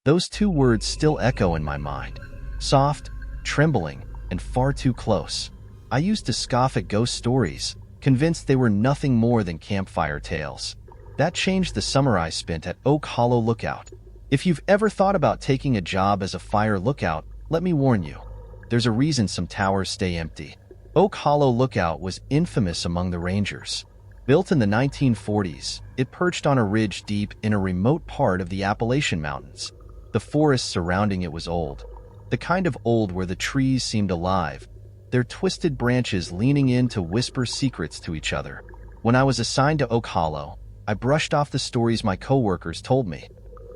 Those two words still echo in my mind. Soft, trembling, and far too close. I used to scoff at ghost stories, convinced they were nothing more than campfire tales. That changed the summer I spent at Oak Hollow Lookout. If you've ever thought about taking a job as a fire lookout, let me warn you. There's a reason some towers stay empty. Oak Hollow Lookout was infamous among the Rangers. Built in the 1940s, it perched on a ridge deep in a remote part of the Appalachian Mountains. The forest surrounding it was old. The kind of old where the trees seemed alive, their twisted branches leaning in to whisper secrets to each other. When I was assigned to Oak Hollow, I brushed off the stories my coworkers told me.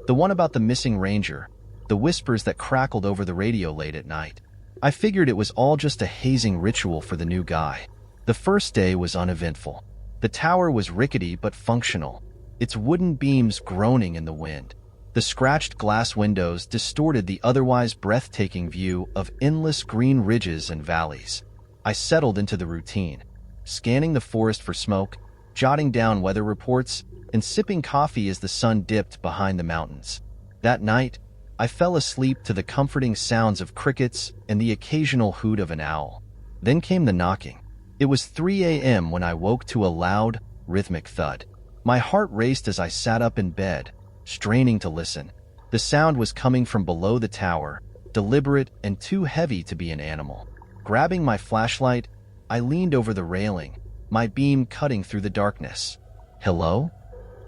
The one about the missing ranger, the whispers that crackled over the radio late at night. I figured it was all just a hazing ritual for the new guy. The first day was uneventful. The tower was rickety but functional, its wooden beams groaning in the wind. The scratched glass windows distorted the otherwise breathtaking view of endless green ridges and valleys. I settled into the routine, scanning the forest for smoke, jotting down weather reports, and sipping coffee as the sun dipped behind the mountains. That night, I fell asleep to the comforting sounds of crickets and the occasional hoot of an owl. Then came the knocking. It was 3 a.m. when I woke to a loud, rhythmic thud. My heart raced as I sat up in bed, straining to listen. The sound was coming from below the tower, deliberate and too heavy to be an animal. Grabbing my flashlight, I leaned over the railing, my beam cutting through the darkness. "Hello?"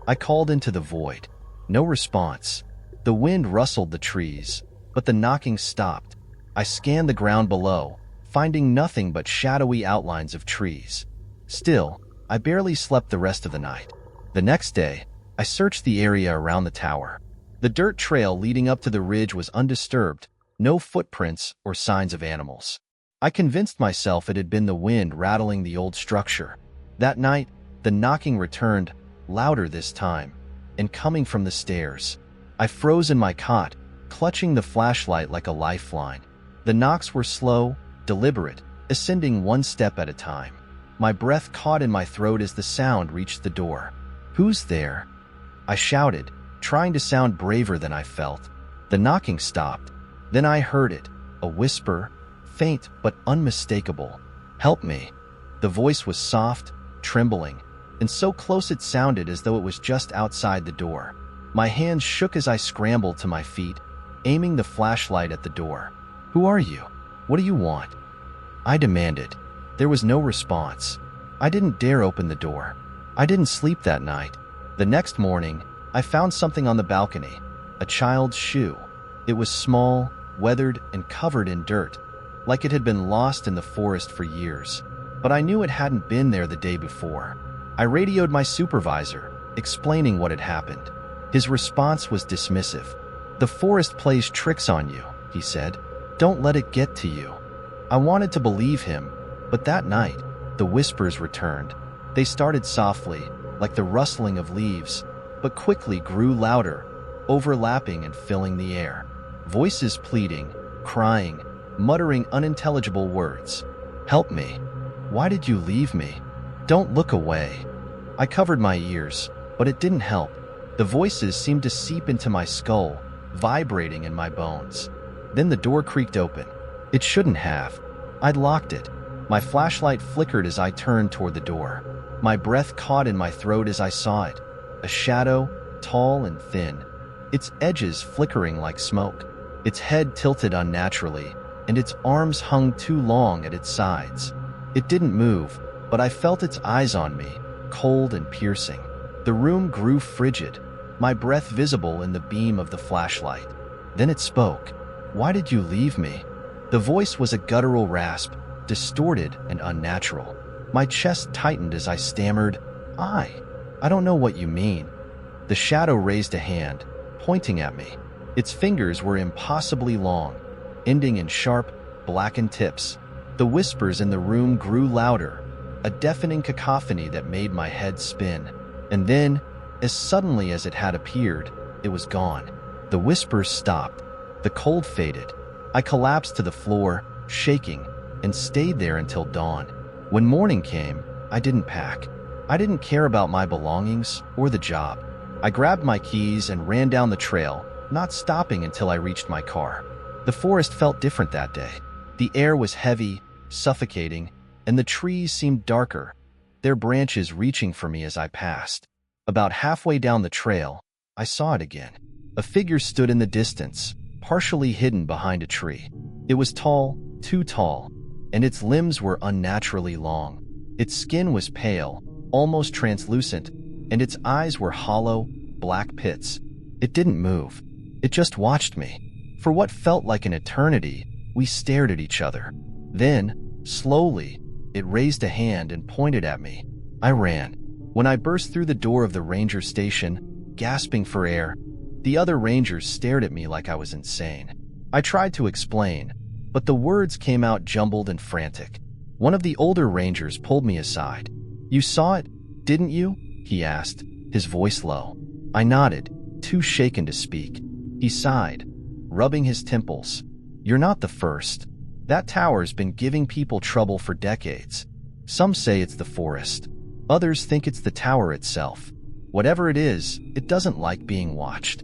I called into the void. No response. The wind rustled the trees, but the knocking stopped. I scanned the ground below, finding nothing but shadowy outlines of trees. Still, I barely slept the rest of the night. The next day, I searched the area around the tower. The dirt trail leading up to the ridge was undisturbed, no footprints or signs of animals. I convinced myself it had been the wind rattling the old structure. That night, the knocking returned, louder this time, and coming from the stairs. I froze in my cot, clutching the flashlight like a lifeline. The knocks were slow, deliberate, ascending one step at a time. My breath caught in my throat as the sound reached the door. "Who's there?" I shouted, trying to sound braver than I felt. The knocking stopped. Then I heard it, a whisper, faint but unmistakable. "Help me." The voice was soft, trembling, and so close it sounded as though it was just outside the door. My hands shook as I scrambled to my feet, aiming the flashlight at the door. "Who are you? What do you want?" I demanded. There was no response. I didn't dare open the door. I didn't sleep that night. The next morning, I found something on the balcony, a child's shoe. It was small, weathered, and covered in dirt, like it had been lost in the forest for years. But I knew it hadn't been there the day before. I radioed my supervisor, explaining what had happened. His response was dismissive. "The forest plays tricks on you," he said. "Don't let it get to you." I wanted to believe him, but that night, the whispers returned. They started softly, like the rustling of leaves, but quickly grew louder, overlapping and filling the air. Voices pleading, crying, muttering unintelligible words. "Help me. Why did you leave me? Don't look away." I covered my ears, but it didn't help. The voices seemed to seep into my skull, vibrating in my bones. Then the door creaked open. It shouldn't have. I'd locked it. My flashlight flickered as I turned toward the door. My breath caught in my throat as I saw it. A shadow, tall and thin, its edges flickering like smoke. Its head tilted unnaturally, and its arms hung too long at its sides. It didn't move, but I felt its eyes on me, cold and piercing. The room grew frigid, my breath visible in the beam of the flashlight. Then it spoke. "Why did you leave me?" The voice was a guttural rasp, distorted and unnatural. My chest tightened as I stammered, I don't know what you mean." The shadow raised a hand, pointing at me. Its fingers were impossibly long, ending in sharp, blackened tips. The whispers in the room grew louder, a deafening cacophony that made my head spin. And then, as suddenly as it had appeared, it was gone. The whispers stopped. The cold faded. I collapsed to the floor, shaking, and stayed there until dawn. When morning came, I didn't pack. I didn't care about my belongings or the job. I grabbed my keys and ran down the trail, not stopping until I reached my car. The forest felt different that day. The air was heavy, suffocating, and the trees seemed darker, their branches reaching for me as I passed. About halfway down the trail, I saw it again. A figure stood in the distance, partially hidden behind a tree. It was tall, too tall, and its limbs were unnaturally long. Its skin was pale, almost translucent, and its eyes were hollow, black pits. It didn't move. It just watched me. For what felt like an eternity, we stared at each other. Then, slowly, it raised a hand and pointed at me. I ran. When I burst through the door of the ranger station, gasping for air, the other rangers stared at me like I was insane. I tried to explain, but the words came out jumbled and frantic. One of the older rangers pulled me aside. "You saw it, didn't you?" he asked, his voice low. I nodded, too shaken to speak. He sighed, rubbing his temples. "You're not the first. That tower's been giving people trouble for decades. Some say it's the forest. Others think it's the tower itself. Whatever it is, it doesn't like being watched."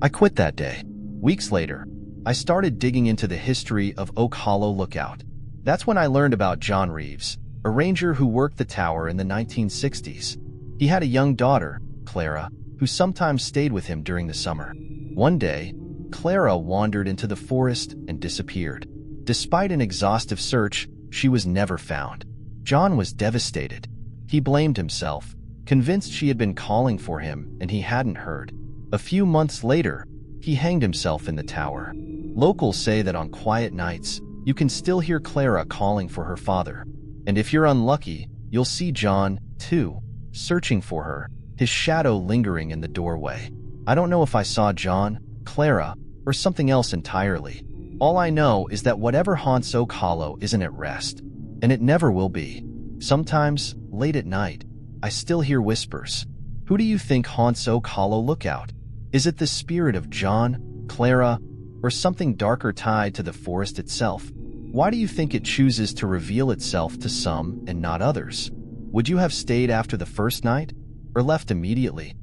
I quit that day. Weeks later, I started digging into the history of Oak Hollow Lookout. That's when I learned about John Reeves, a ranger who worked the tower in the 1960s. He had a young daughter, Clara, who sometimes stayed with him during the summer. One day, Clara wandered into the forest and disappeared. Despite an exhaustive search, she was never found. John was devastated. He blamed himself, convinced she had been calling for him and he hadn't heard. A few months later, he hanged himself in the tower. Locals say that on quiet nights, you can still hear Clara calling for her father. And if you're unlucky, you'll see John, too, searching for her, his shadow lingering in the doorway. I don't know if I saw John, Clara, or something else entirely. All I know is that whatever haunts Oak Hollow isn't at rest, and it never will be. Sometimes, late at night, I still hear whispers. Who do you think haunts Oak Hollow Lookout? Is it the spirit of John, Clara, or something darker tied to the forest itself? Why do you think it chooses to reveal itself to some and not others? Would you have stayed after the first night, or left immediately?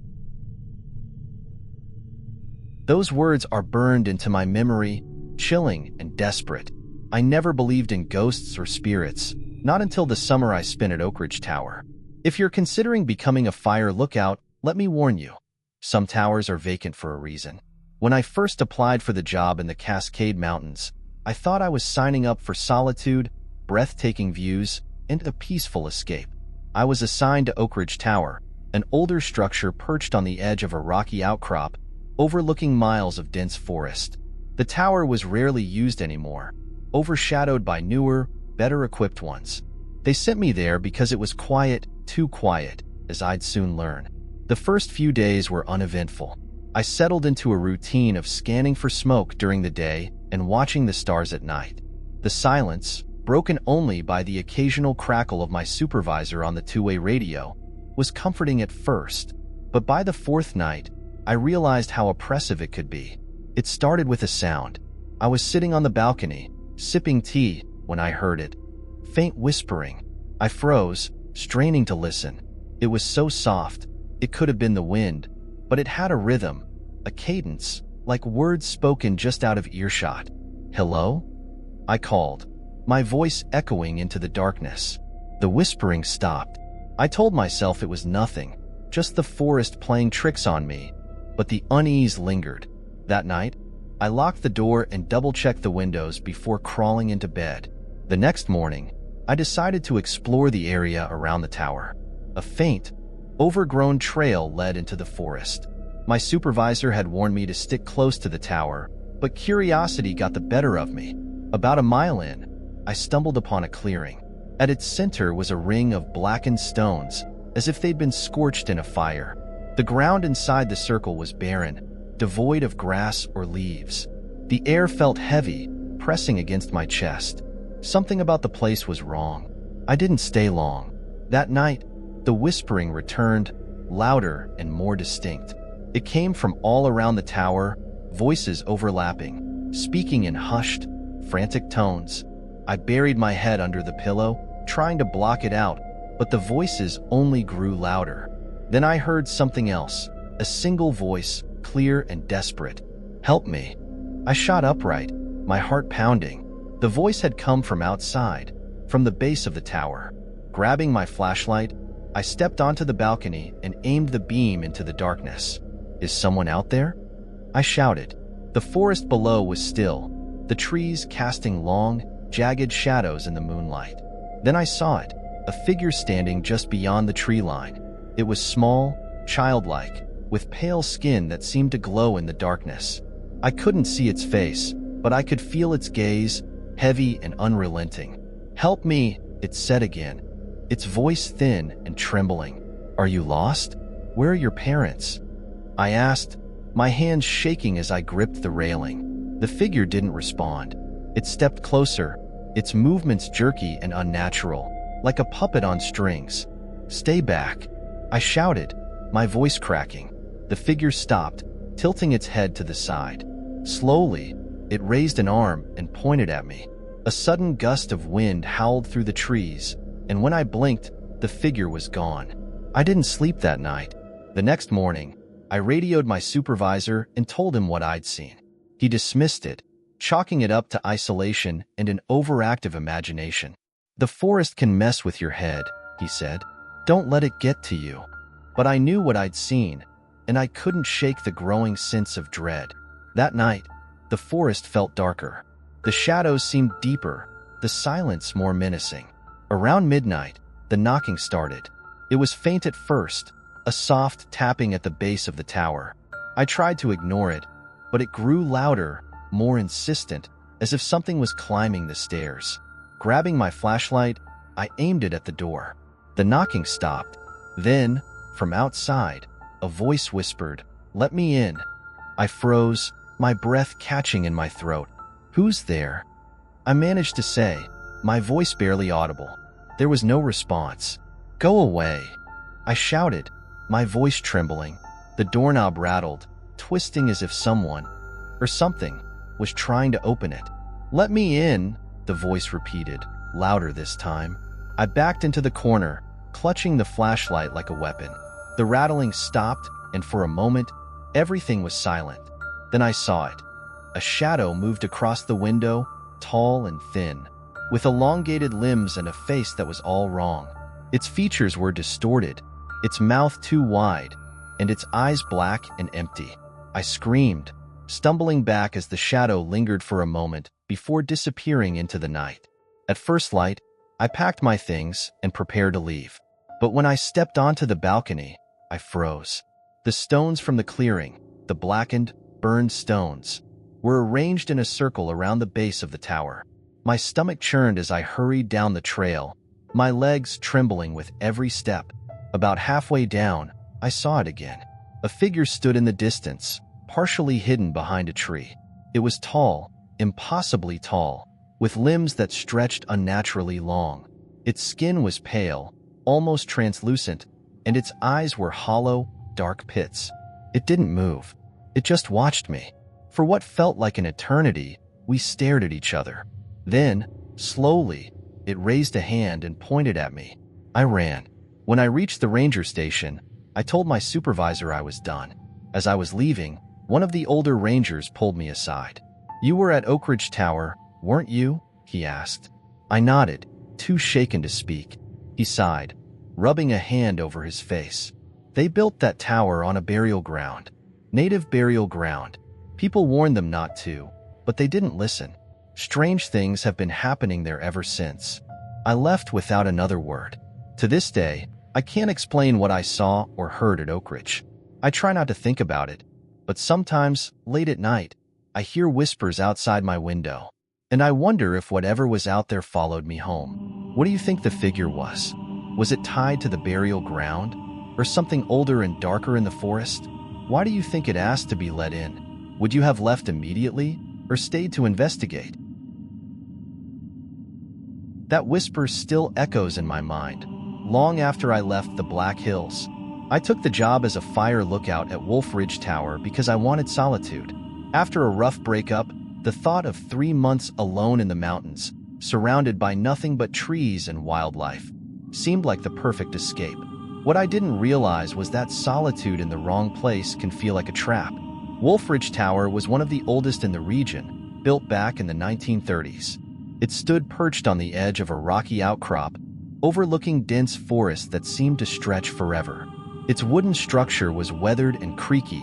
Those words are burned into my memory, chilling and desperate. I never believed in ghosts or spirits, not until the summer I spent at Oak Ridge Tower. If you're considering becoming a fire lookout, let me warn you. Some towers are vacant for a reason. When I first applied for the job in the Cascade Mountains, I thought I was signing up for solitude, breathtaking views, and a peaceful escape. I was assigned to Oak Ridge Tower, an older structure perched on the edge of a rocky outcrop, overlooking miles of dense forest. The tower was rarely used anymore, overshadowed by newer, better-equipped ones. They sent me there because it was quiet, too quiet, as I'd soon learn. The first few days were uneventful. I settled into a routine of scanning for smoke during the day and watching the stars at night. The silence, broken only by the occasional crackle of my supervisor on the two-way radio, was comforting at first, but by the fourth night, I realized how oppressive it could be. It started with a sound. I was sitting on the balcony, sipping tea, when I heard it. Faint whispering. I froze, straining to listen. It was so soft, it could have been the wind, but it had a rhythm, a cadence, like words spoken just out of earshot. "Hello?" I called, my voice echoing into the darkness. The whispering stopped. I told myself it was nothing, just the forest playing tricks on me, but the unease lingered. That night, I locked the door and double-checked the windows before crawling into bed. The next morning, I decided to explore the area around the tower. A faint, overgrown trail led into the forest. My supervisor had warned me to stick close to the tower, but curiosity got the better of me. About a mile in, I stumbled upon a clearing. At its center was a ring of blackened stones, as if they'd been scorched in a fire. The ground inside the circle was barren, devoid of grass or leaves. The air felt heavy, pressing against my chest. Something about the place was wrong. I didn't stay long. That night, the whispering returned, louder and more distinct. It came from all around the tower, voices overlapping, speaking in hushed, frantic tones. I buried my head under the pillow, trying to block it out, but the voices only grew louder. Then I heard something else, a single voice, clear and desperate. Help me. I shot upright, my heart pounding. The voice had come from outside, from the base of the tower. Grabbing my flashlight, I stepped onto the balcony and aimed the beam into the darkness. Is someone out there? I shouted. The forest below was still, the trees casting long, jagged shadows in the moonlight. Then I saw it, a figure standing just beyond the tree line. It was small, childlike, with pale skin that seemed to glow in the darkness. I couldn't see its face, but I could feel its gaze, heavy and unrelenting. Help me, it said again, its voice thin and trembling. Are you lost? Where are your parents? I asked, my hands shaking as I gripped the railing. The figure didn't respond. It stepped closer, its movements jerky and unnatural, like a puppet on strings. Stay back, I shouted, my voice cracking. The figure stopped, tilting its head to the side. Slowly, it raised an arm and pointed at me. A sudden gust of wind howled through the trees, and when I blinked, the figure was gone. I didn't sleep that night. The next morning, I radioed my supervisor and told him what I'd seen. He dismissed it, chalking it up to isolation and an overactive imagination. The forest can mess with your head, he said. Don't let it get to you. But I knew what I'd seen, and I couldn't shake the growing sense of dread. That night, the forest felt darker. The shadows seemed deeper, the silence more menacing. Around midnight, the knocking started. It was faint at first, a soft tapping at the base of the tower. I tried to ignore it, but it grew louder, more insistent, as if something was climbing the stairs. Grabbing my flashlight, I aimed it at the door. The knocking stopped. Then, from outside, a voice whispered, "Let me in." I froze, my breath catching in my throat. "Who's there?" I managed to say, my voice barely audible. There was no response. "Go away," I shouted, my voice trembling. The doorknob rattled, twisting as if someone, or something, was trying to open it. "Let me in," the voice repeated, louder this time. I backed into the corner, clutching the flashlight like a weapon. The rattling stopped, and for a moment, everything was silent. Then I saw it. A shadow moved across the window, tall and thin, with elongated limbs and a face that was all wrong. Its features were distorted, its mouth too wide, and its eyes black and empty. I screamed, stumbling back as the shadow lingered for a moment before disappearing into the night. At first light, I packed my things and prepared to leave. But when I stepped onto the balcony, I froze. The stones from the clearing, the blackened, burned stones, were arranged in a circle around the base of the tower. My stomach churned as I hurried down the trail, my legs trembling with every step. About halfway down, I saw it again. A figure stood in the distance, partially hidden behind a tree. It was tall, impossibly tall, with limbs that stretched unnaturally long. Its skin was pale, almost translucent, and its eyes were hollow, dark pits. It didn't move. It just watched me. For what felt like an eternity, we stared at each other. Then, slowly, it raised a hand and pointed at me. I ran. When I reached the ranger station, I told my supervisor I was done. As I was leaving, one of the older rangers pulled me aside. "You were at Oak Ridge Tower, weren't you?" he asked. I nodded, too shaken to speak. He sighed, rubbing a hand over his face. "They built that tower on a burial ground. Native burial ground. People warned them not to, but they didn't listen. Strange things have been happening there ever since." I left without another word. To this day, I can't explain what I saw or heard at Oak Ridge. I try not to think about it, but sometimes, late at night, I hear whispers outside my window, and I wonder if whatever was out there followed me home. What do you think the figure was? Was it tied to the burial ground, or something older and darker in the forest? Why do you think it asked to be let in? Would you have left immediately, or stayed to investigate? That whisper still echoes in my mind, long after I left the Black Hills. I took the job as a fire lookout at Wolf Ridge Tower because I wanted solitude. After a rough breakup, the thought of 3 months alone in the mountains, surrounded by nothing but trees and wildlife, seemed like the perfect escape. What I didn't realize was that solitude in the wrong place can feel like a trap. Wolf Ridge Tower was one of the oldest in the region, built back in the 1930s. It stood perched on the edge of a rocky outcrop, overlooking dense forest that seemed to stretch forever. Its wooden structure was weathered and creaky,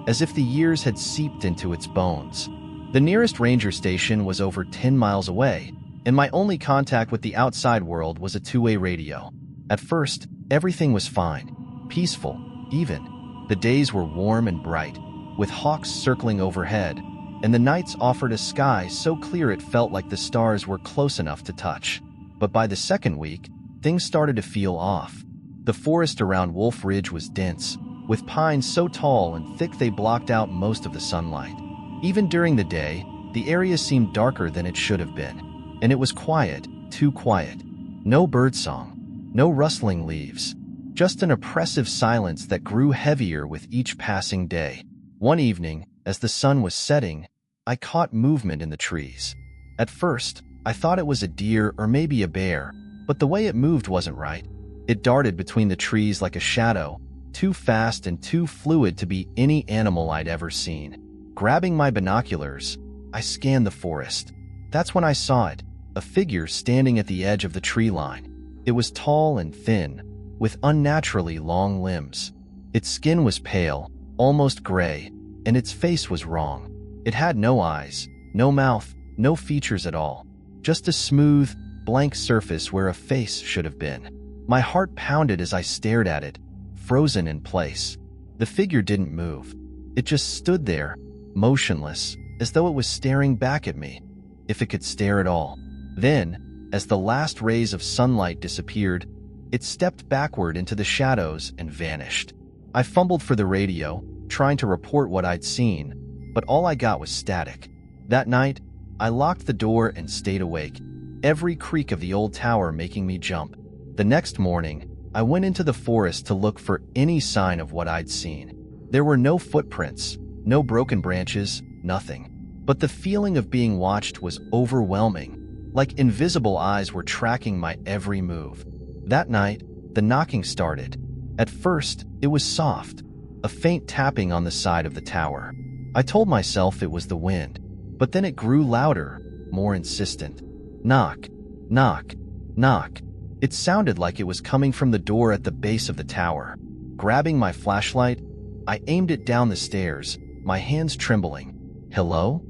as if the years had seeped into its bones. The nearest ranger station was over 10 miles away, and my only contact with the outside world was a two-way radio. At first, everything was fine, peaceful, even. The days were warm and bright, with hawks circling overhead, and the nights offered a sky so clear it felt like the stars were close enough to touch. But by the second week, things started to feel off. The forest around Wolf Ridge was dense, with pines so tall and thick they blocked out most of the sunlight. Even during the day, the area seemed darker than it should have been, and it was quiet, too quiet. No birdsong, no rustling leaves, just an oppressive silence that grew heavier with each passing day. One evening, as the sun was setting, I caught movement in the trees. At first, I thought it was a deer or maybe a bear, but the way it moved wasn't right. It darted between the trees like a shadow, too fast and too fluid to be any animal I'd ever seen. Grabbing my binoculars, I scanned the forest. That's when I saw it, a figure standing at the edge of the tree line. It was tall and thin, with unnaturally long limbs. Its skin was pale, almost gray, and its face was wrong. It had no eyes, no mouth, no features at all. Just a smooth, blank surface where a face should have been. My heart pounded as I stared at it, frozen in place. The figure didn't move. It just stood there, motionless, as though it was staring back at me, if it could stare at all. Then, as the last rays of sunlight disappeared, it stepped backward into the shadows and vanished. I fumbled for the radio, trying to report what I'd seen, but all I got was static. That night, I locked the door and stayed awake, every creak of the old tower making me jump. The next morning, I went into the forest to look for any sign of what I'd seen. There were no footprints, no broken branches, nothing. But the feeling of being watched was overwhelming, like invisible eyes were tracking my every move. That night, the knocking started. At first, it was soft, a faint tapping on the side of the tower. I told myself it was the wind, but then it grew louder, more insistent. Knock, knock, knock. It sounded like it was coming from the door at the base of the tower. Grabbing my flashlight, I aimed it down the stairs, my hands trembling. Hello?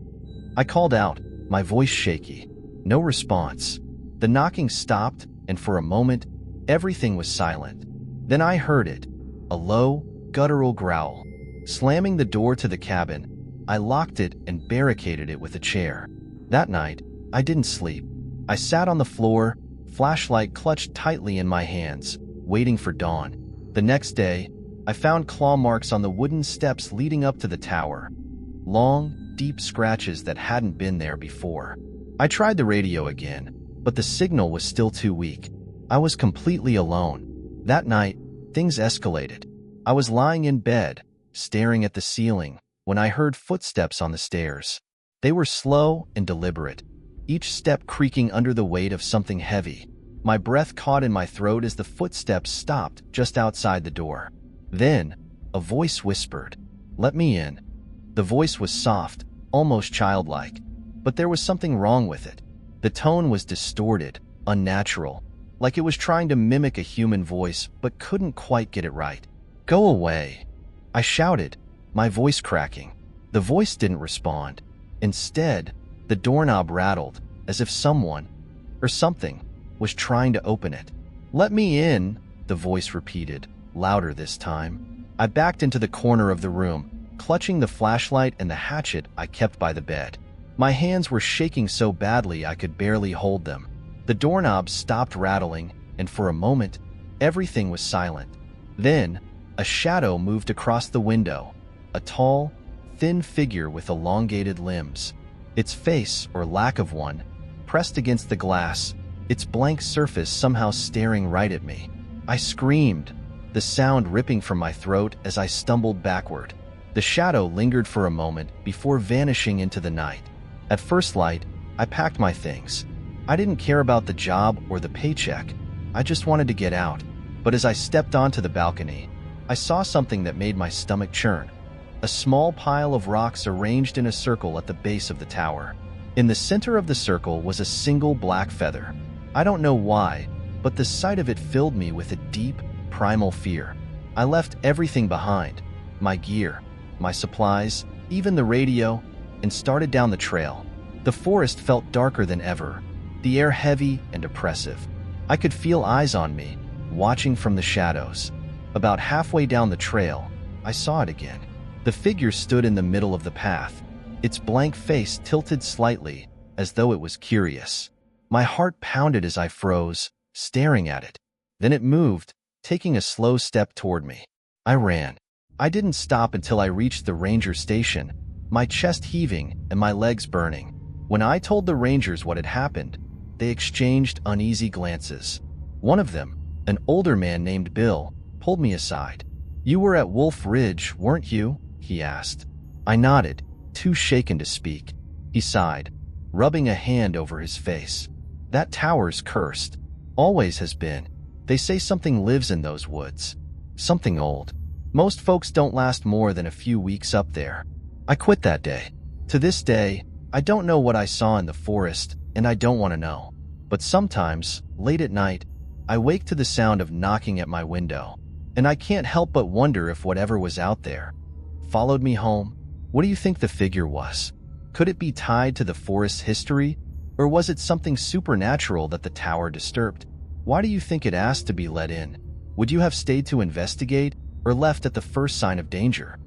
I called out, my voice shaky. No response. The knocking stopped, and for a moment, everything was silent. Then I heard it, a low, guttural growl. Slamming the door to the cabin, I locked it and barricaded it with a chair. That night, I didn't sleep. I sat on the floor, flashlight clutched tightly in my hands, waiting for dawn. The next day, I found claw marks on the wooden steps leading up to the tower. Long, deep scratches that hadn't been there before. I tried the radio again, but the signal was still too weak. I was completely alone. That night, things escalated. I was lying in bed, staring at the ceiling, when I heard footsteps on the stairs. They were slow and deliberate, each step creaking under the weight of something heavy. My breath caught in my throat as the footsteps stopped just outside the door. Then, a voice whispered, "Let me in." The voice was soft, almost childlike, but there was something wrong with it. The tone was distorted, unnatural, like it was trying to mimic a human voice but couldn't quite get it right. "Go away," I shouted, my voice cracking. The voice didn't respond. Instead, the doorknob rattled, as if someone, or something, was trying to open it. "Let me in," the voice repeated, louder this time. I backed into the corner of the room, clutching the flashlight and the hatchet I kept by the bed. My hands were shaking so badly I could barely hold them. The doorknob stopped rattling, and for a moment, everything was silent. Then, a shadow moved across the window, a tall, thin figure with elongated limbs. Its face, or lack of one, pressed against the glass, its blank surface somehow staring right at me. I screamed, the sound ripping from my throat as I stumbled backward. The shadow lingered for a moment before vanishing into the night. At first light, I packed my things. I didn't care about the job or the paycheck. I just wanted to get out. But as I stepped onto the balcony, I saw something that made my stomach churn. a small pile of rocks arranged in a circle at the base of the tower. In the center of the circle was a single black feather. I don't know why, but the sight of it filled me with a deep, primal fear. I left everything behind, my gear, my supplies, even the radio, and started down the trail. The forest felt darker than ever, the air heavy and oppressive. I could feel eyes on me, watching from the shadows. About halfway down the trail, I saw it again. The figure stood in the middle of the path, its blank face tilted slightly, as though it was curious. My heart pounded as I froze, staring at it. Then it moved, taking a slow step toward me. I ran. I didn't stop until I reached the ranger station, my chest heaving and my legs burning. When I told the rangers what had happened, they exchanged uneasy glances. One of them, an older man named Bill, pulled me aside. "You were at Wolf Ridge, weren't you?" he asked. I nodded, too shaken to speak. He sighed, rubbing a hand over his face. "That tower's cursed. Always has been. They say something lives in those woods. Something old. Most folks don't last more than a few weeks up there." I quit that day. To this day, I don't know what I saw in the forest, and I don't want to know. But sometimes, late at night, I wake to the sound of knocking at my window, and I can't help but wonder if whatever was out there followed me home. What do you think the figure was? Could it be tied to the forest's history, or was it something supernatural that the tower disturbed? Why do you think it asked to be let in? Would you have stayed to investigate, or left at the first sign of danger?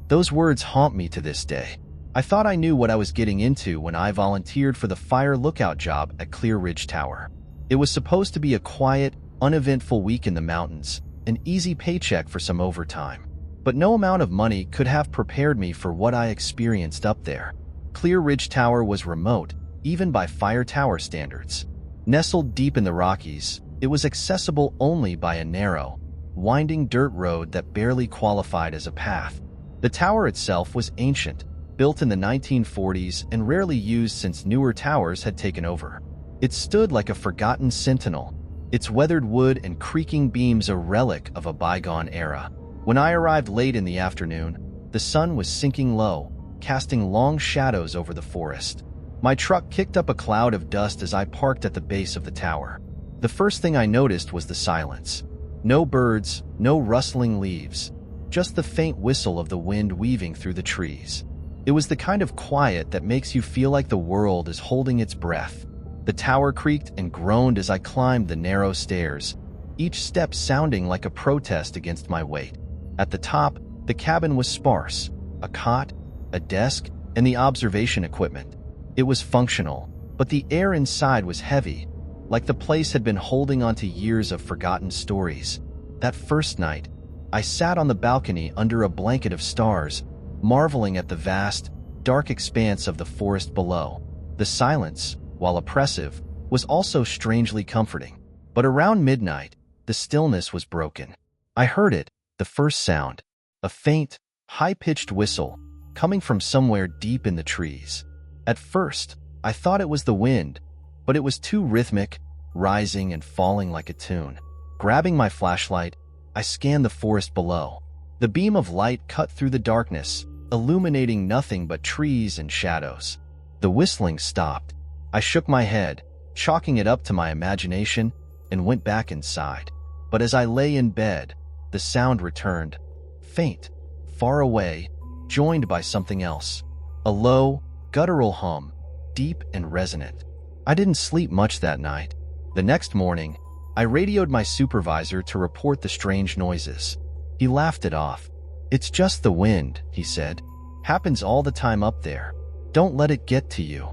Those words haunt me to this day. I thought I knew what I was getting into when I volunteered for the fire lookout job at Clear Ridge Tower. It was supposed to be a quiet, uneventful week in the mountains, an easy paycheck for some overtime. But no amount of money could have prepared me for what I experienced up there. Clear Ridge Tower was remote, even by fire tower standards. Nestled deep in the Rockies, it was accessible only by a narrow, winding dirt road that barely qualified as a path. The tower itself was ancient, built in the 1940s and rarely used since newer towers had taken over. It stood like a forgotten sentinel, its weathered wood and creaking beams a relic of a bygone era. When I arrived late in the afternoon, the sun was sinking low, casting long shadows over the forest. My truck kicked up a cloud of dust as I parked at the base of the tower. The first thing I noticed was the silence. No birds, no rustling leaves, just the faint whistle of the wind weaving through the trees. It was the kind of quiet that makes you feel like the world is holding its breath. The tower creaked and groaned as I climbed the narrow stairs, each step sounding like a protest against my weight. At the top, the cabin was sparse: a cot, a desk, and the observation equipment. It was functional, but the air inside was heavy, like the place had been holding on to years of forgotten stories. That first night, I sat on the balcony under a blanket of stars, marveling at the vast, dark expanse of the forest below. The silence, while oppressive, was also strangely comforting. But around midnight, the stillness was broken. I heard it, the first sound, a faint, high-pitched whistle, coming from somewhere deep in the trees. At first, I thought it was the wind, but it was too rhythmic, rising and falling like a tune. Grabbing my flashlight, I scanned the forest below. The beam of light cut through the darkness, illuminating nothing but trees and shadows. The whistling stopped. I shook my head, chalking it up to my imagination, and went back inside. But as I lay in bed, the sound returned, faint, far away, joined by something else. A low, guttural hum, deep and resonant. I didn't sleep much that night. The next morning, I radioed my supervisor to report the strange noises. He laughed it off. "It's just the wind," he said. "Happens all the time up there. Don't let it get to you."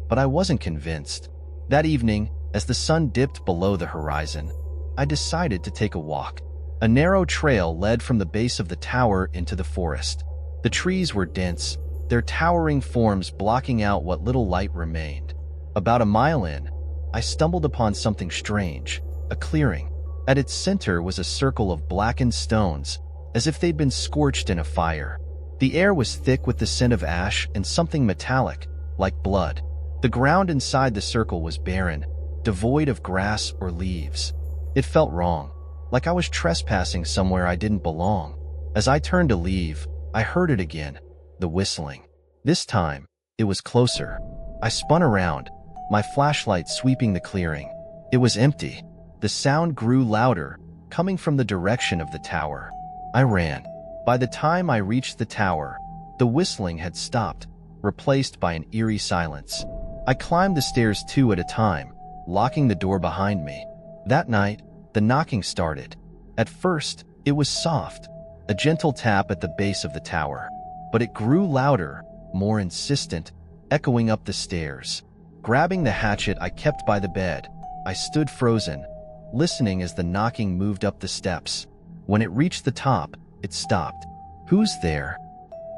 But I wasn't convinced. That evening, as the sun dipped below the horizon, I decided to take a walk. A narrow trail led from the base of the tower into the forest. The trees were dense, their towering forms blocking out what little light remained. About a mile in, I stumbled upon something strange, a clearing. At its center was a circle of blackened stones, as if they'd been scorched in a fire. The air was thick with the scent of ash and something metallic, like blood. The ground inside the circle was barren, devoid of grass or leaves. It felt wrong, like I was trespassing somewhere I didn't belong. As I turned to leave, I heard it again, the whistling. This time, it was closer. I spun around, my flashlight sweeping the clearing. It was empty. The sound grew louder, coming from the direction of the tower. I ran. By the time I reached the tower, the whistling had stopped, replaced by an eerie silence. I climbed the stairs two at a time, locking the door behind me. That night, the knocking started. At first, it was soft, a gentle tap at the base of the tower. But it grew louder, more insistent, echoing up the stairs. Grabbing the hatchet I kept by the bed, I stood frozen, listening as the knocking moved up the steps. When it reached the top, it stopped. "Who's there?"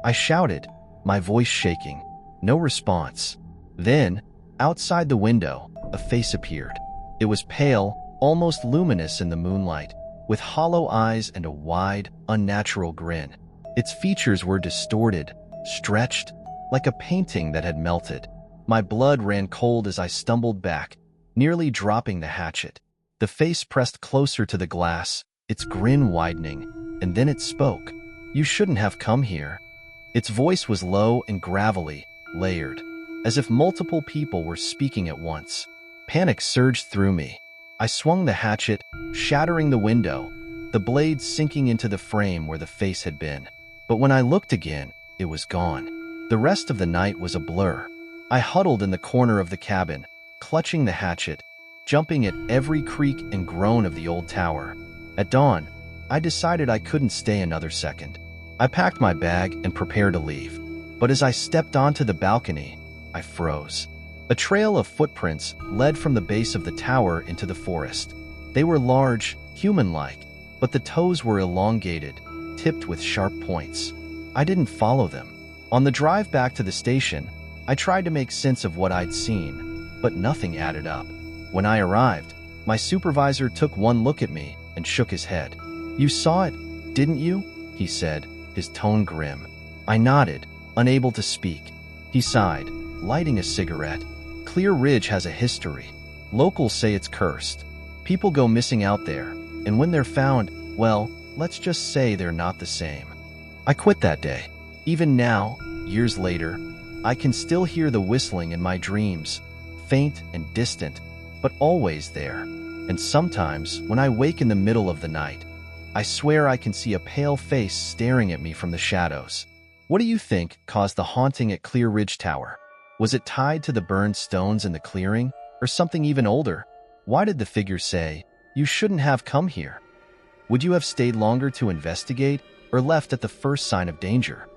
I shouted, my voice shaking. No response. Then, outside the window, a face appeared. It was pale, almost luminous in the moonlight, with hollow eyes and a wide, unnatural grin. Its features were distorted, stretched, like a painting that had melted. My blood ran cold as I stumbled back, nearly dropping the hatchet. The face pressed closer to the glass, its grin widening, and then it spoke. "You shouldn't have come here." Its voice was low and gravelly, layered, as if multiple people were speaking at once. Panic surged through me. I swung the hatchet, shattering the window, the blade sinking into the frame where the face had been. But when I looked again, it was gone. The rest of the night was a blur. I huddled in the corner of the cabin, clutching the hatchet, jumping at every creak and groan of the old tower. At dawn, I decided I couldn't stay another second. I packed my bag and prepared to leave. But as I stepped onto the balcony, I froze. A trail of footprints led from the base of the tower into the forest. They were large, human-like, but the toes were elongated, tipped with sharp points. I didn't follow them. On the drive back to the station, I tried to make sense of what I'd seen, but nothing added up. When I arrived, my supervisor took one look at me and shook his head. "You saw it, didn't you?" he said, his tone grim. I nodded, unable to speak. He sighed, lighting a cigarette. "Clear Ridge has a history. Locals say it's cursed. People go missing out there, and when they're found, well, let's just say they're not the same." I quit that day. Even now, years later, I can still hear the whistling in my dreams, faint and distant, but always there. And sometimes, when I wake in the middle of the night, I swear I can see a pale face staring at me from the shadows. What do you think caused the haunting at Clear Ridge Tower? Was it tied to the burned stones in the clearing, or something even older? Why did the figure say, "You shouldn't have come here"? Would you have stayed longer to investigate, or left at the first sign of danger?